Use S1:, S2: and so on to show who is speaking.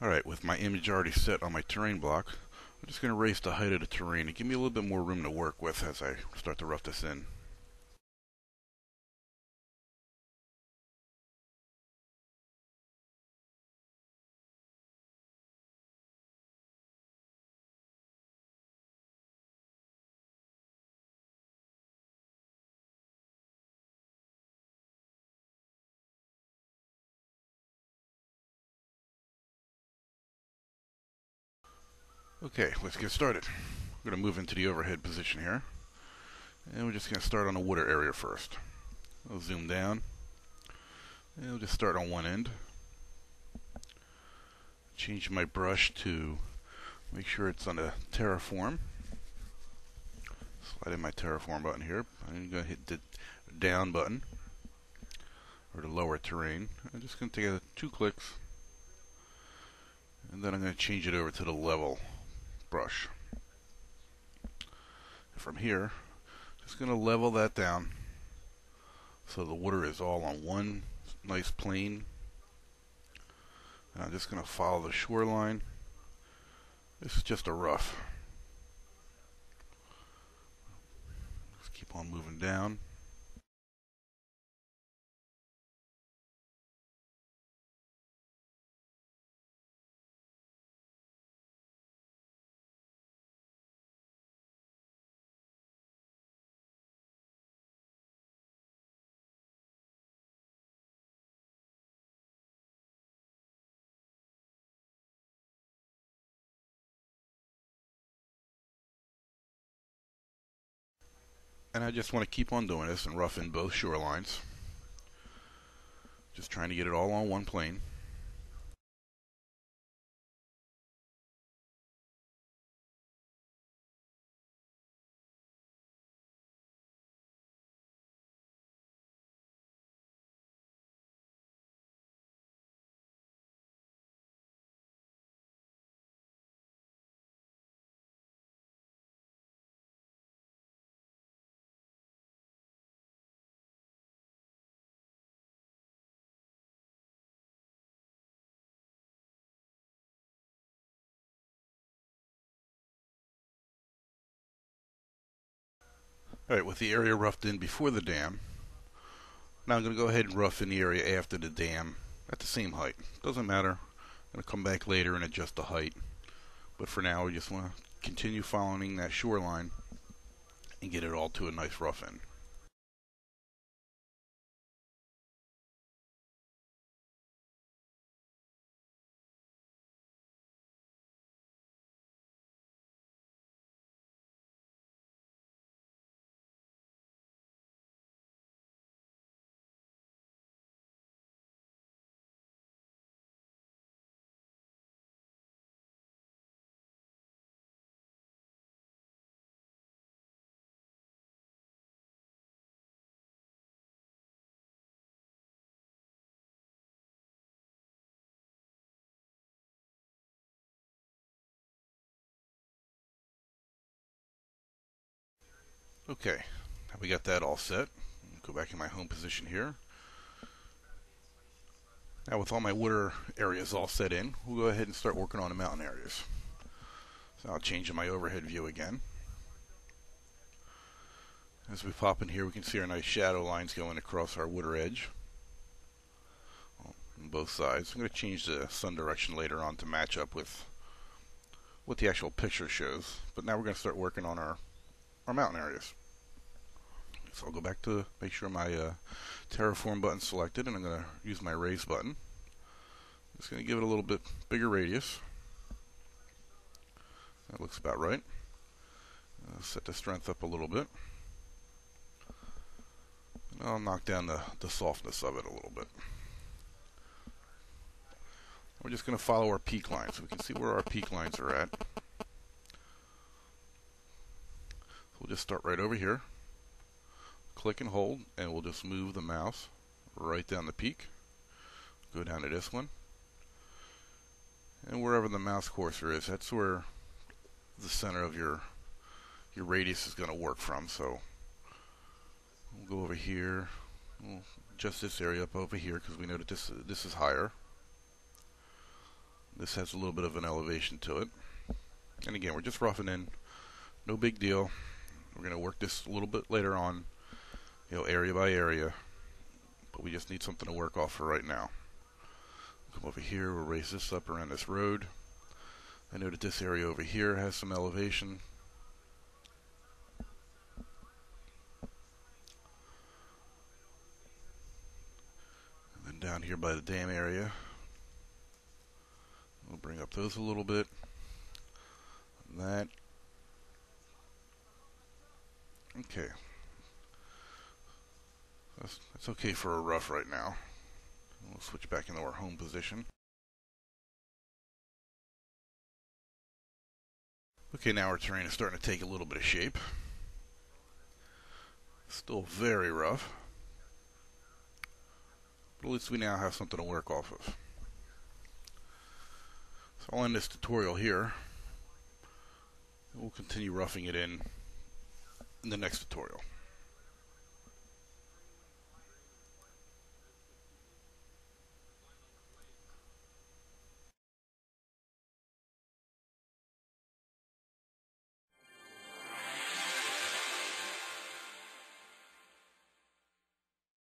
S1: Alright, with my image already set on my terrain block, I'm just going to raise the height of the terrain and give me a little bit more room to work with as I start to rough this in. Okay, let's get started. We're going to move into the overhead position here. And we're just going to start on the water area first. I'll zoom down. And we'll just start on one end. Change my brush to make sure it's on the terraform. Slide in my terraform button here. I'm going to hit the down button, or the lower terrain. I'm just going to take 2 clicks. And then I'm going to change it over to the level brush. From here, just going to level that down so the water is all on one nice plane. And I'm just going to follow the shoreline. This is just a rough. Just keep on moving down. And I just want to keep on doing this and rough in both shorelines. Just trying to get it all on one plane. Alright, with the area roughed in before the dam, now I'm going to go ahead and rough in the area after the dam at the same height. Doesn't matter. I'm going to come back later and adjust the height. But for now, we just want to continue following that shoreline and get it all to a nice rough end. Okay, we got that all set. Go back in my home position here. Now with all my water areas all set in, we'll go ahead and start working on the mountain areas. So I'll change my overhead view again. As we pop in here, we can see our nice shadow lines going across our water edge on both sides. I'm going to change the sun direction later on to match up with what the actual picture shows. But now we're going to start working on our mountain areas. So I'll go back to make sure my terraform button's selected, and I'm going to use my raise button. Just going to give it a little bit bigger radius. That looks about right. Set the strength up a little bit. And I'll knock down the softness of it a little bit. We're just going to follow our peak lines so we can see where our peak lines are at. So we'll just start right over here. Click and hold, and we'll just move the mouse right down the peak. Go down to this one. And wherever the mouse cursor is, that's where the center of your radius is going to work from. So we'll go over here. We'll adjust this area up over here because we know that this is higher. This has a little bit of an elevation to it. And again, we're just roughing in. No big deal. We're going to work this a little bit later on, area by area. But we just need something to work off for right now. Come over here, we'll raise this up around this road. I know that this area over here has some elevation. And then down here by the dam area, we'll bring up those a little bit. And that. Okay. That's okay for a rough right now. We'll switch back into our home position. Okay, now our terrain is starting to take a little bit of shape. Still very rough. But at least we now have something to work off of. So I'll end this tutorial here. We'll continue roughing it in the next tutorial.